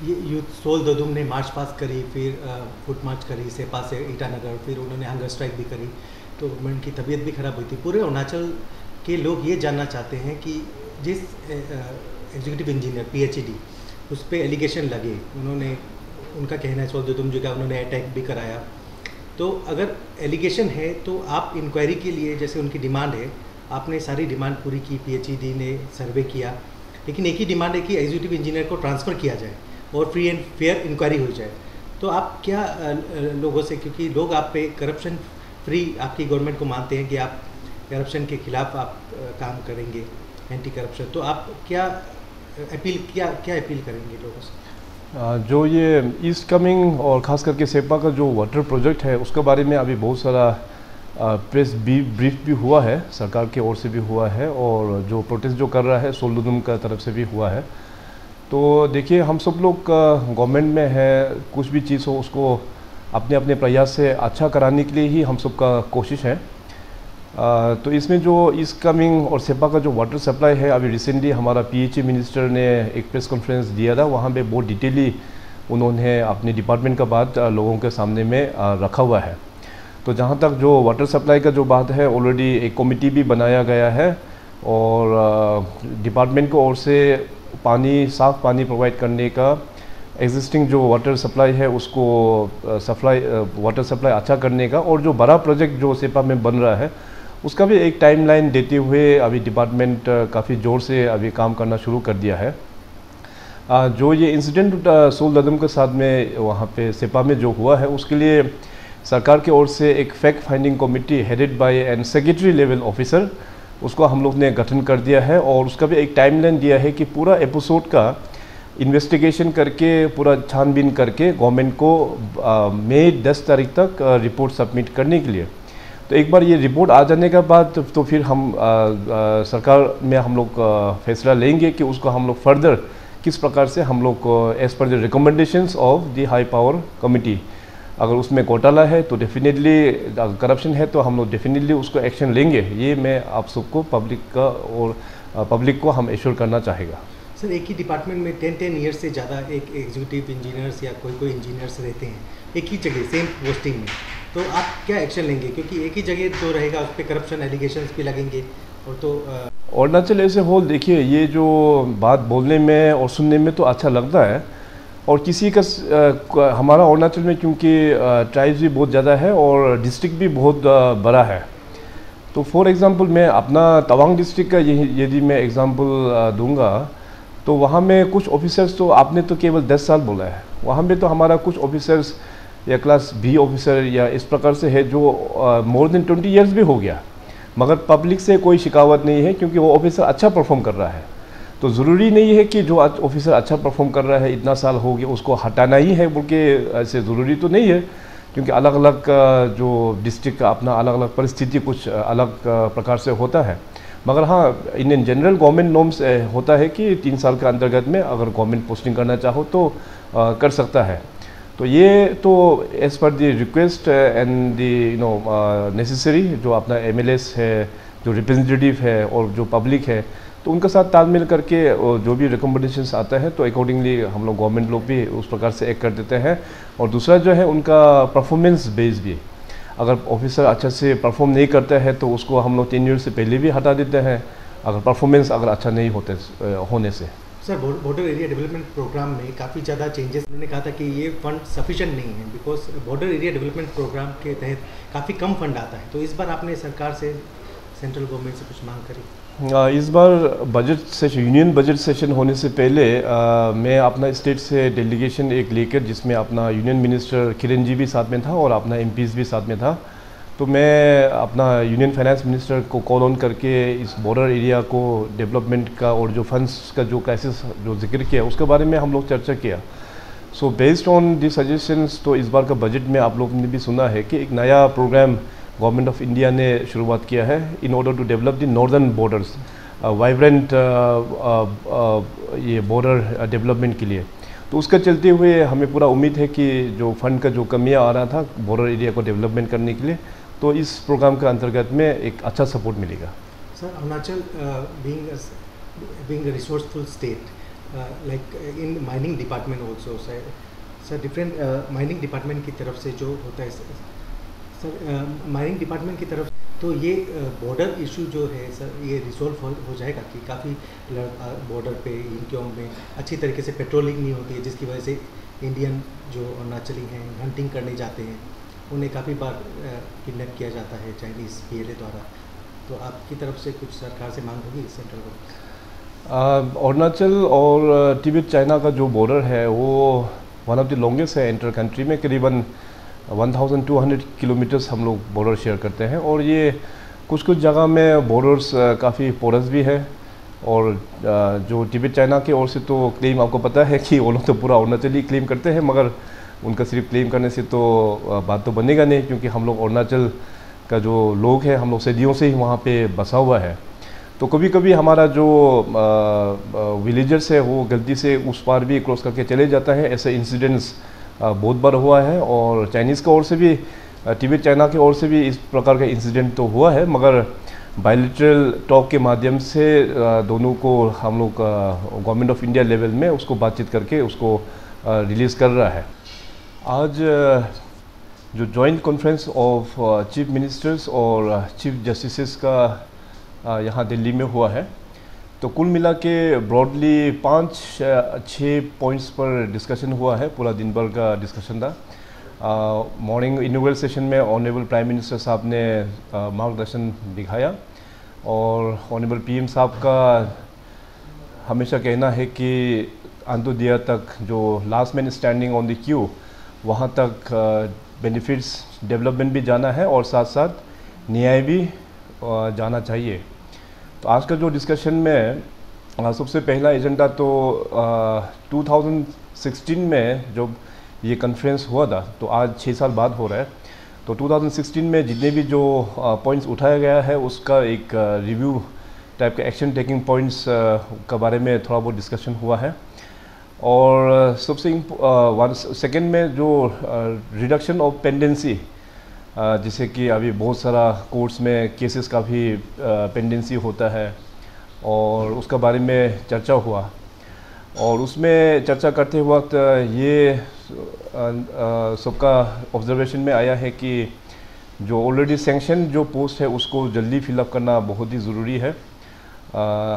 ये youth soul ददुम ने मार्च पास करी, फिर फुट मार्च करी सेपा से ईटानगर, फिर उन्होंने हंगर स्ट्राइक भी करी, तो उनकी तबीयत भी ख़राब हुई थी। पूरे अरुणाचल के लोग ये जानना चाहते हैं कि जिस एग्जीक्यूटिव इंजीनियर PhD उस पर एलिगेशन लगे, उन्होंने, उनका कहना है सोल ददुम जी का, उन्होंने अटैक भी कराया, तो अगर एलिगेशन है तो आप इंक्वायरी के लिए, जैसे उनकी डिमांड है, आपने सारी डिमांड पूरी की, PhD ने सर्वे किया, लेकिन एक ही डिमांड है कि एग्जीक्यूटिव इंजीनियर को ट्रांसफ़र किया जाए और फ्री एंड फेयर इंक्वायरी हो जाए। तो आप क्या लोगों से, क्योंकि लोग आप पे करप्शन फ्री आपकी गवर्नमेंट को मानते हैं कि आप करप्शन के खिलाफ आप काम करेंगे, एंटी करप्शन, तो आप क्या अपील करेंगे लोगों से? जो ये ईस्ट कमिंग और ख़ास करके सेपा का जो वाटर प्रोजेक्ट है उसके बारे में अभी बहुत सारा प्रेस ब्रीफ भी हुआ है, सरकार की ओर से भी हुआ है, और जो प्रोटेस्ट जो कर रहा है सोल ददुम का तरफ से भी हुआ है। तो देखिए, हम सब लोग गवर्नमेंट में है, कुछ भी चीज़ हो उसको अपने अपने प्रयास से अच्छा कराने के लिए ही हम सब का कोशिश है। तो इसमें जो ईस्ट कमिंग और सेपा का जो वाटर सप्लाई है, अभी रिसेंटली हमारा PHE मिनिस्टर ने एक प्रेस कॉन्फ्रेंस दिया था, वहाँ पे बहुत डिटेली उन्होंने अपने डिपार्टमेंट का बात लोगों के सामने में रखा हुआ है। तो जहाँ तक जो वाटर सप्लाई का जो बात है, ऑलरेडी एक कमेटी भी बनाया गया है और डिपार्टमेंट को ओर से पानी, साफ़ पानी प्रोवाइड करने का, एग्जिस्टिंग जो वाटर सप्लाई है उसको वाटर सप्लाई अच्छा करने का, और जो बड़ा प्रोजेक्ट जो सेपा में बन रहा है उसका भी एक टाइमलाइन देते हुए अभी डिपार्टमेंट काफ़ी ज़ोर से अभी काम करना शुरू कर दिया है। जो ये इंसिडेंट सोल ददुम के साथ में वहाँ पे सेपा में जो हुआ है, उसके लिए सरकार की ओर से एक fact finding committee headed by an secretary level officer, उसको हम लोग ने गठन कर दिया है, और उसका भी एक टाइमलाइन दिया है कि पूरा एपिसोड का इन्वेस्टिगेशन करके, पूरा छानबीन करके गवर्नमेंट को मई 10 तारीख तक रिपोर्ट सबमिट करने के लिए। तो एक बार ये रिपोर्ट आ जाने के बाद तो फिर हम सरकार में हम लोग फैसला लेंगे कि उसको हम लोग फर्दर किस प्रकार से हम लोग as per the recommendations of the high power committee, अगर उसमें घोटाला है तो डेफिनेटली, करप्शन है तो हम लोग डेफिनेटली उसको एक्शन लेंगे। ये मैं आप सबको पब्लिक को हम एश्योर करना चाहेगा। सर, एक ही डिपार्टमेंट में 10 ईयर्स से ज़्यादा एक एग्जीक्यूटिव इंजीनियर्स या कोई इंजीनियर्स रहते हैं एक ही जगह, सेम पोस्टिंग में, तो आप क्या एक्शन लेंगे? क्योंकि एक ही जगह तो रहेगा, उस पर करप्शन एलिगेशंस भी लगेंगे, और तो अरुणाचल ऐसे होल, देखिए ये जो बात बोलने में और सुनने में तो अच्छा लगता है, और किसी का हमारा अरुणाचल में क्योंकि ट्राइब्स भी बहुत ज़्यादा है और डिस्ट्रिक्ट भी बहुत बड़ा है। तो फॉर एग्ज़ाम्पल मैं अपना तवांग डिस्ट्रिक्ट का यदि मैं एग्ज़ाम्पल दूंगा, तो वहाँ में कुछ ऑफिसर्स, तो आपने तो केवल 10 साल बोला है, वहाँ में तो हमारा कुछ ऑफिसर्स या क्लास B ऑफिसर या इस प्रकार से है जो मोर देन 20 ईयर्स भी हो गया, मगर पब्लिक से कोई शिकावत नहीं है क्योंकि वो ऑफिसर अच्छा परफॉर्म कर रहा है। तो ज़रूरी नहीं है कि जो ऑफिसर अच्छा परफॉर्म कर रहा है, इतना साल हो गया, उसको हटाना ही है बोल के, ऐसे ज़रूरी तो नहीं है, क्योंकि अलग अलग जो डिस्ट्रिक्ट का अपना अलग अलग परिस्थिति कुछ अलग प्रकार से होता है। मगर हाँ, इन जनरल गवर्नमेंट नॉर्म्स होता है कि 3 साल के अंतर्गत में अगर गवर्नमेंट पोस्टिंग करना चाहो तो कर सकता है। तो ये तो as per the request and the necessary, जो अपना MLAs है, जो रिप्रेजेंटेटिव है और जो पब्लिक है, तो उनके साथ तालमेल करके जो भी रिकमेंडेशंस आता है तो अकॉर्डिंगली हम लोग गवर्नमेंट लोग भी उस प्रकार से एक्ट कर देते हैं। और दूसरा जो है उनका परफॉर्मेंस बेस भी, अगर ऑफिसर अच्छा से परफॉर्म नहीं करता है तो उसको हम लोग 3 ईयर से पहले भी हटा देते हैं, अगर परफॉर्मेंस अगर अच्छा नहीं होने से। Sir, border area development programme में काफ़ी ज़्यादा चेंजेस, उन्होंने कहा था कि ये फंड सफिशिएंट नहीं है, because border area development programme के तहत काफ़ी कम फंड आता है। तो इस बार आपने सरकार से, सेंट्रल गवर्नमेंट से कुछ मांग करी? इस बार budget session, union budget session होने से पहले मैं अपना स्टेट से डेलीगेशन एक लेकर, जिसमें अपना यूनियन मिनिस्टर किरण जी भी साथ में था और अपना MPs भी साथ में था, तो मैं अपना यूनियन फाइनेंस मिनिस्टर को कॉल ऑन करके इस बॉर्डर एरिया को डेवलपमेंट का और जो फंड्स का जो क्राइसिस जो जिक्र किया उसके बारे में हम लोग चर्चा किया। So based on the suggestions, तो इस बार का बजट में आप लोगों ने भी सुना है कि एक नया प्रोग्राम गवर्नमेंट ऑफ इंडिया ने शुरुआत किया है in order to develop the northern borders, vibrant ये बॉर्डर डेवलपमेंट के लिए। तो उसका चलते हुए हमें पूरा उम्मीद है कि जो फंड का जो कमियां आ रहा था बॉर्डर एरिया को डेवलपमेंट करने के लिए, तो इस प्रोग्राम के अंतर्गत में एक अच्छा सपोर्ट मिलेगा। Sir, Arunachal being a resourceful state, like in mining department also sir different mining department की तरफ से जो होता है सर माइनिंग डिपार्टमेंट की तरफ तो ये बॉर्डर इशू जो है सर ये रिजॉल्व हो जाएगा कि काफ़ी बॉर्डर पे इनके में अच्छी तरीके से पेट्रोलिंग नहीं होती है, जिसकी वजह से इंडियन जो अरुणाचली हैं हंटिंग करने जाते हैं उन्हें काफ़ी बार किडनैप किया जाता है चाइनीज़ PLA द्वारा। तो आपकी तरफ से कुछ सरकार से मांग होगी सेंट्रल गवर्नमेंट? अरुणाचल और तिब्बत चाइना का जो बॉर्डर है वो वन ऑफ द लॉन्गेस्ट है इंटर कंट्री में। करीबन 1200 किलोमीटर्स हम लोग बॉर्डर शेयर करते हैं और ये कुछ जगह में बॉर्डर्स काफ़ी पोरस भी है। और जो तिब्बत चाइना की ओर से तो क्लेम आपको पता है कि वो लोग तो पूरा अरुणाचल ही क्लेम करते हैं, मगर उनका सिर्फ क्लेम करने से तो बात तो बनेगा नहीं, क्योंकि हम लोग अरुणाचल का जो लोग हैं हम लोग सदियों से ही वहाँ पे बसा हुआ है। तो कभी कभी हमारा जो विलेजर्स है वो गलती से उस पार भी क्रॉस करके चले जाता है। ऐसे इंसिडेंट्स बहुत बार हुआ है और चाइनीज़ की ओर से भी तिब्बत चाइना की ओर से भी इस प्रकार का इंसिडेंट तो हुआ है, मगर बायलैटरल टॉक के माध्यम से दोनों को हम लोग गवर्नमेंट ऑफ इंडिया लेवल में उसको बातचीत करके उसको रिलीज़ कर रहा है। आज जो joint conference of chief ministers और चीफ जस्टिसेस का यहाँ दिल्ली में हुआ है, तो कुल मिला के ब्रॉडली 5-6 पॉइंट्स पर डिस्कशन हुआ है। पूरा दिन भर का डिस्कशन था। मॉर्निंग इनॉग्रेल सेशन में ऑनरेबल प्राइम मिनिस्टर साहब ने मार्गदर्शन दिखाया और ऑनरेबल PM साहब का हमेशा कहना है कि अंत्योदय तक जो last man standing on the Q वहाँ तक बेनिफिट्स डेवलपमेंट भी जाना है और साथ साथ न्याय भी जाना चाहिए। तो आज का जो डिस्कशन में सबसे पहला एजेंडा तो 2016 में जब ये कॉन्फ्रेंस हुआ था, तो आज 6 साल बाद हो रहा है, तो 2016 में जितने भी जो पॉइंट्स उठाया गया है उसका एक रिव्यू टाइप का एक्शन टेकिंग पॉइंट्स का बारे में थोड़ा बहुत डिस्कशन हुआ है। और सबसे सेकेंड में जो रिडक्शन ऑफ पेंडेंसी, जैसे कि अभी बहुत सारा कोर्ट्स में केसेस का भी पेंडेंसी होता है और उसका बारे में चर्चा हुआ। और उसमें चर्चा करते वक्त ये सबका ऑब्जर्वेशन में आया है कि जो ऑलरेडी सैंक्शन जो पोस्ट है उसको जल्दी फिलअप करना बहुत ही ज़रूरी है।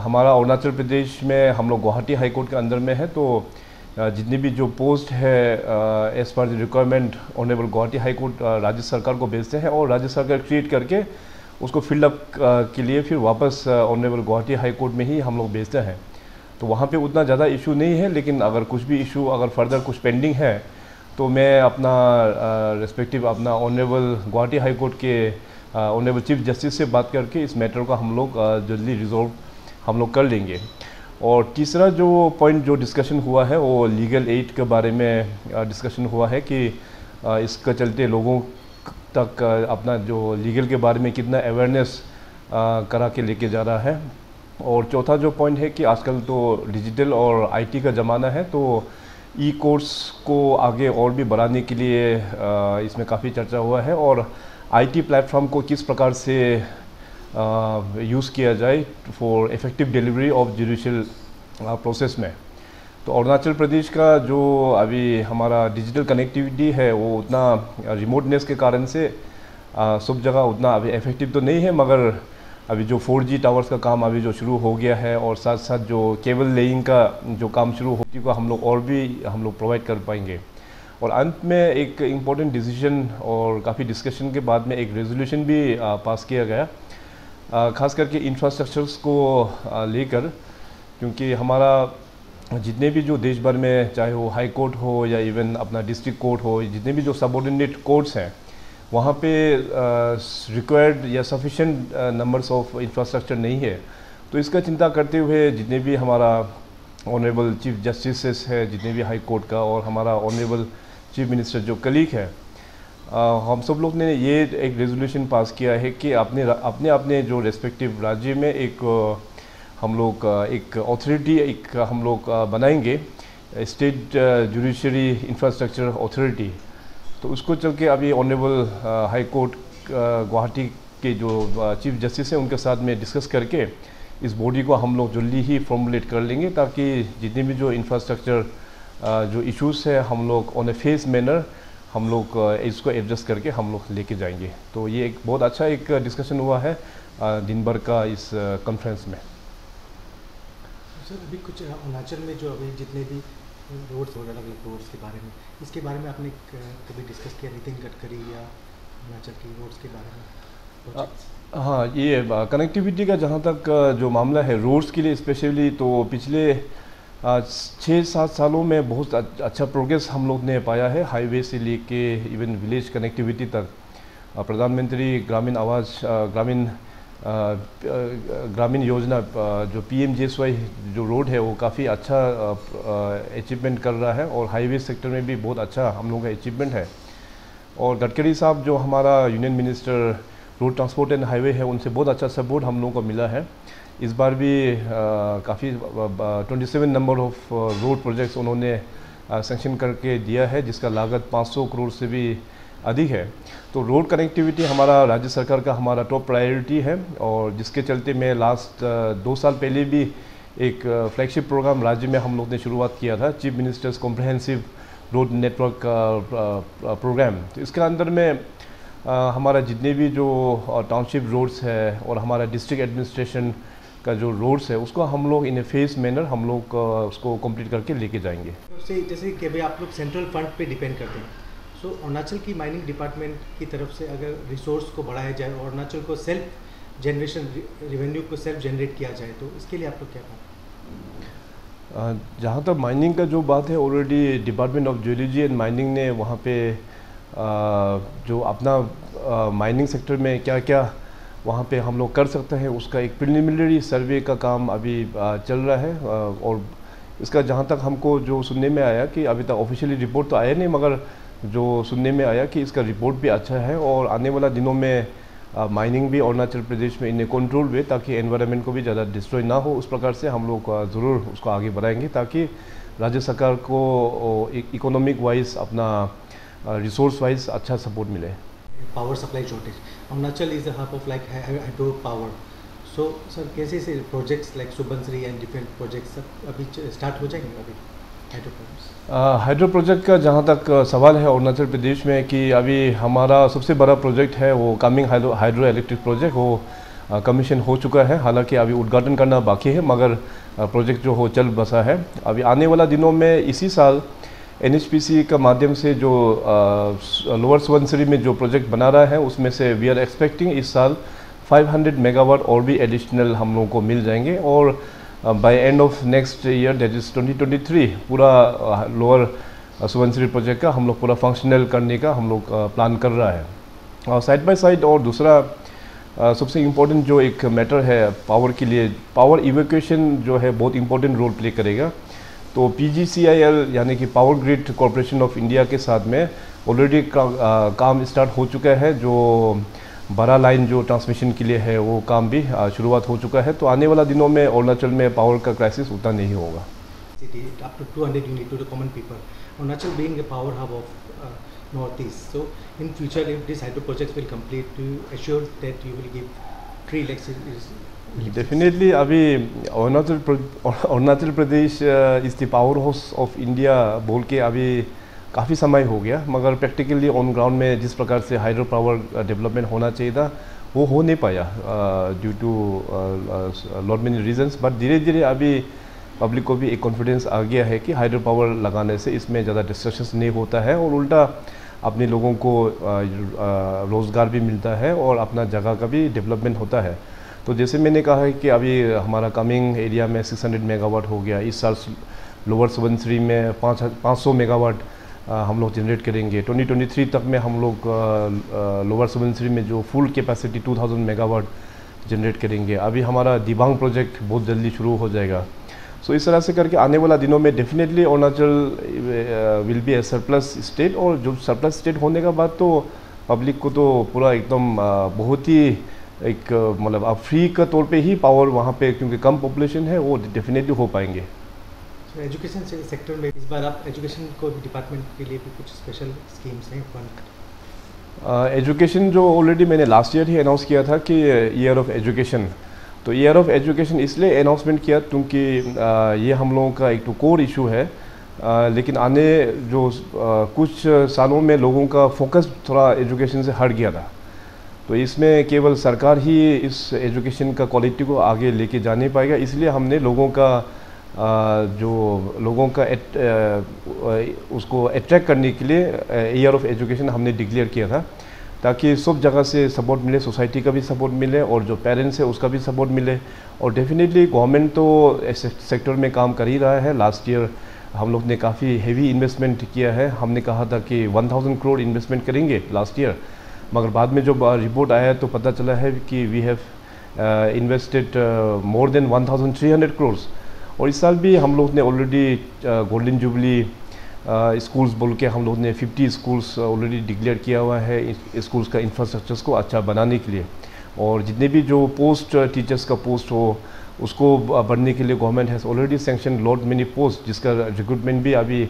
हमारा अरुणाचल प्रदेश में हम लोग गुवाहाटी हाई कोर्ट के अंदर में है, तो जितनी भी जो पोस्ट है as per the requirement honourable Guwahati high court राज्य सरकार को भेजते हैं और राज्य सरकार क्रिएट करके उसको फिलअप के लिए फिर वापस ऑनरेबल गुवाहाटी हाई कोर्ट में ही हम लोग भेजते हैं। तो वहाँ पे उतना ज़्यादा इशू नहीं है, लेकिन अगर कुछ भी इशू अगर फर्दर कुछ पेंडिंग है तो मैं अपना रेस्पेक्टिव अपना ऑनरेबल गुवाहाटी हाई कोर्ट के ऑनरेबल चीफ जस्टिस से बात करके इस मैटर को हम लोग जल्दी रिजॉल्व हम लोग कर लेंगे। और तीसरा जो पॉइंट जो डिस्कशन हुआ है वो लीगल एड के बारे में डिस्कशन हुआ है कि इसके चलते लोगों तक अपना जो लीगल के बारे में कितना अवेयरनेस करा के लेके जा रहा है। और चौथा जो पॉइंट है कि आजकल तो डिजिटल और IT का ज़माना है, तो कोर्स को आगे और भी बढ़ाने के लिए इसमें काफ़ी चर्चा हुआ है और IT प्लेटफॉर्म को किस प्रकार से यूज़ किया जाए for effective delivery of judicial process में। तो अरुणाचल प्रदेश का जो अभी हमारा डिजिटल कनेक्टिविटी है वो उतना रिमोटनेस के कारण से सब जगह उतना अभी इफ़ेक्टिव तो नहीं है, मगर अभी जो 4G टावर्स का काम अभी जो शुरू हो गया है और साथ साथ जो केबल लेइंग का जो काम शुरू हो चुका हम लोग और भी हम लोग प्रोवाइड कर पाएंगे। और अंत में एक इम्पोर्टेंट डिसीजन और काफ़ी डिस्कशन के बाद में एक रेजोल्यूशन भी पास किया गया, खास करके इंफ्रास्ट्रक्चर्स को लेकर, क्योंकि हमारा जितने भी जो देश भर में चाहे वो हाई कोर्ट हो या इवन अपना डिस्ट्रिक्ट कोर्ट हो, जितने भी जो सबऑर्डिनेट कोर्ट्स हैं वहाँ पे रिक्वायर्ड या सफिशेंट नंबर्स ऑफ इंफ्रास्ट्रक्चर नहीं है। तो इसका चिंता करते हुए जितने भी हमारा ऑनरेबल चीफ जस्टिसेस है, जितने भी हाई कोर्ट का और हमारा ऑनरेबल चीफ मिनिस्टर जो कलीग है, हम सब लोग ने ये एक रेजोल्यूशन पास किया है कि अपने अपने जो रेस्पेक्टिव राज्य में एक हम लोग एक अथॉरिटी एक हम लोग बनाएंगे, स्टेट जुडिशरी इंफ्रास्ट्रक्चर अथॉरिटी। तो उसको चल के अभी ऑनरेबल हाई कोर्ट गुवाहाटी के जो चीफ जस्टिस हैं उनके साथ में डिस्कस करके इस बॉडी को हम लोग जल्दी ही फॉर्मुलेट कर लेंगे, ताकि जितने भी जो इंफ्रास्ट्रक्चर जो इश्यूज़ है हम लोग ऑन ए फेस मैनर हम लोग इसको एडजस्ट करके हम लोग लेके जाएंगे। तो ये एक बहुत अच्छा एक डिस्कशन हुआ है दिन भर का इस कॉन्फ्रेंस में। सर अभी कुछ अरुणाचल में जो अभी जितने भी रोड्स वगैरह अलग रोड्स के बारे में, इसके बारे में आपने कभी डिस्कस किया नितिन गडकरी या अरुणाचल की रोड्स के बारे में? हाँ, ये कनेक्टिविटी का जहाँ तक जो मामला है रोड्स के लिए स्पेशली, तो पिछले 6-7 सालों में बहुत अच्छा प्रोग्रेस हम लोग ने पाया है। हाईवे से लेके इवन विलेज कनेक्टिविटी तक प्रधानमंत्री ग्रामीण योजना जो PMGSY जो रोड है वो काफ़ी अच्छा अचीवमेंट कर रहा है, और हाईवे सेक्टर में भी बहुत अच्छा हम लोगों का अचीवमेंट है। और गडकरी साहब जो हमारा union minister road transport and highway है, उनसे बहुत अच्छा सपोर्ट हम लोगों को मिला है। इस बार भी काफ़ी 27 नंबर ऑफ रोड प्रोजेक्ट्स उन्होंने सेंक्शन करके दिया है, जिसका लागत 500 करोड़ से भी अधिक है। तो रोड कनेक्टिविटी हमारा राज्य सरकार का हमारा टॉप प्रायोरिटी है, और जिसके चलते मैं लास्ट 2 साल पहले भी एक फ्लैगशिप प्रोग्राम राज्य में हम लोग ने शुरुआत किया था, chief ministers comprehensive road network programme. तो इसके अंदर में हमारा जितने भी जो टाउनशिप रोड्स है और हमारा डिस्ट्रिक्ट एडमिनिस्ट्रेशन का जो रोड्स है, उसको हम लोग इन ए फेस मैनर हम लोग उसको कंप्लीट करके लेके जाएंगे। जैसे कि भाई आप लोग सेंट्रल फंड पे डिपेंड करते हैं, सो अरुणाचल की माइनिंग डिपार्टमेंट की तरफ से अगर रिसोर्स को बढ़ाया जाए और अरुणाचल को सेल्फ जनरेशन रेवेन्यू को सेल्फ जनरेट किया जाए, तो इसके लिए आप लोग क्या करें? जहाँ तक माइनिंग का जो बात है, already department of geology and mining ने वहाँ पे जो अपना माइनिंग सेक्टर में क्या क्या वहाँ पे हम लोग कर सकते हैं, उसका एक प्रिलिमिनरी सर्वे का काम अभी चल रहा है। और इसका जहाँ तक हमको जो सुनने में आया कि अभी तक ऑफिशियली रिपोर्ट तो आया नहीं, मगर जो सुनने में आया कि इसका रिपोर्ट भी अच्छा है, और आने वाला दिनों में माइनिंग भी अरुणाचल प्रदेश में इन कंट्रोल वे, ताकि एनवायरनमेंट को भी ज़्यादा डिस्ट्रॉय ना हो, उस प्रकार से हम लोग ज़रूर उसको आगे बढ़ाएंगे, ताकि राज्य सरकार को इकोनॉमिक वाइज अपना रिसोर्स वाइज अच्छा सपोर्ट मिले। Power supply shortage, Arunachal is the hub of like hydro power, so sir कैसे से projects like Subansiri and different projects अभी स्टार्ट हो जाएंगे अभी हाइड्रो प्रोजेक्ट का जहाँ तक सवाल है अरुणाचल प्रदेश में, कि अभी हमारा सबसे बड़ा प्रोजेक्ट है वो कामिंग हाइड्रो इलेक्ट्रिक प्रोजेक्ट, वो कमीशन हो चुका है। हालांकि अभी उद्घाटन करना बाकी है, मगर प्रोजेक्ट जो हो चल बसा है। अभी आने वाला दिनों में इसी साल NHPC का माध्यम से जो लोअर सुबनसिरी में जो प्रोजेक्ट बना रहा है, उसमें से वी आर एक्सपेक्टिंग इस साल 500 मेगावाट और भी एडिशनल हम लोगों को मिल जाएंगे, और by end of next year that is 2023 पूरा लोअर सुबनसिरी प्रोजेक्ट का हम लोग पूरा फंक्शनल करने का हम लोग प्लान कर रहा है। और साइड बाय साइड और दूसरा सबसे इम्पोर्टेंट जो एक मैटर है पावर के लिए, पावर इवैक्यूएशन जो है बहुत इम्पोर्टेंट रोल प्ले करेगा। तो PGCIL यानी कि power grid corporation of India के साथ में ऑलरेडी काम स्टार्ट हो चुका है। जो बड़ा लाइन जो ट्रांसमिशन के लिए है वो काम भी शुरुआत हो चुका है। तो आने वाला दिनों में अरुणाचल में पावर का क्राइसिस उतना नहीं होगा। Up to 200 unit to the common people. Arunachal being a power hub of northeast, so in future if these hydro projects will complete, do you assure that you will give free electricity? Definitely अभी Arunachal Pradesh is the power house of India बोल के अभी काफ़ी समय हो गया, मगर practically on ground में जिस प्रकार से हाइड्रो पावर डेवलपमेंट होना चाहिए था वो हो नहीं पाया due to lot many reasons. But धीरे धीरे अभी पब्लिक को भी एक कॉन्फिडेंस आ गया है कि हाइड्रो पावर लगाने से इसमें ज़्यादा डिस्ट्रक्शंस नहीं होता है और उल्टा अपने लोगों को रोज़गार भी मिलता है और अपना जगह का भी डेवलपमेंट होता है। तो जैसे मैंने कहा है कि अभी हमारा कमिंग एरिया में 600 मेगावाट हो गया, इस साल लोअर सुबनसिरी में 500 मेगावाट हम लोग जनरेट करेंगे। 2023 तक में हम लोग लोअर सुबनसिरी में जो फुल कैपेसिटी 2000 मेगावाट जनरेट करेंगे। अभी हमारा दिबांग प्रोजेक्ट बहुत जल्दी शुरू हो जाएगा। सो इस तरह से करके आने वाला दिनों में definitely Arunachal will be A surplus state, और जो सरप्लस स्टेट होने का बाद तो पब्लिक को तो पूरा एकदम बहुत ही एक मतलब आप फ्री का तौर पे ही पावर वहाँ पे, क्योंकि कम पॉपुलेशन है, वो डेफिनेटली हो पाएंगे। एजुकेशन सेक्टर में इस बार आप एजुकेशन को डिपार्टमेंट के लिए भी कुछ स्पेशल स्कीम्स हैं फंड? एजुकेशन जो ऑलरेडी मैंने लास्ट ईयर ही अनाउंस किया था कि ईयर ऑफ एजुकेशन, तो ईयर ऑफ एजुकेशन इसलिए अनाउंसमेंट किया क्योंकि ये हम लोगों का एक तो कोर इशू है, लेकिन आने जो कुछ सालों में लोगों का फोकस थोड़ा एजुकेशन से हट गया था। तो इसमें केवल सरकार ही इस एजुकेशन का क्वालिटी को आगे लेके जा नहीं पाएगा, इसलिए हमने लोगों का उसको अट्रैक्ट करने के लिए ईयर ऑफ एजुकेशन हमने डिक्लेयर किया था, ताकि सब जगह से सपोर्ट मिले, सोसाइटी का भी सपोर्ट मिले और जो पेरेंट्स है उसका भी सपोर्ट मिले। और डेफिनेटली गवर्नमेंट तो इस सेक्टर में काम कर ही रहा है। लास्ट ईयर हम लोग ने काफ़ी हेवी इन्वेस्टमेंट किया है। हमने कहा था कि 1000 करोड़ इन्वेस्टमेंट करेंगे लास्ट ईयर, मगर बाद में जब रिपोर्ट आया तो पता चला है कि we have invested more than 1300 crore. और इस साल भी हम लोग ने ऑलरेडी गोल्डन जुबली स्कूल्स बोल के हम लोग ने 50 स्कूल्स ऑलरेडी डिक्लेयर किया हुआ है स्कूल्स का इंफ्रास्ट्रक्चर्स को अच्छा बनाने के लिए। और जितने भी जो पोस्ट टीचर्स का पोस्ट हो उसको बढ़ने के लिए government has already sanction lot many post, जिसका रिक्रूटमेंट भी अभी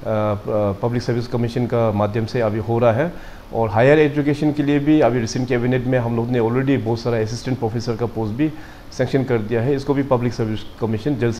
पब्लिक सर्विस कमीशन का माध्यम से अभी हो रहा है। और हायर एजुकेशन के लिए भी अभी रिसेंट कैबिनेट में हम लोग ने ऑलरेडी बहुत सारा असिस्टेंट प्रोफेसर का पोस्ट भी सैंक्शन कर दिया है। इसको भी पब्लिक सर्विस कमीशन जल्द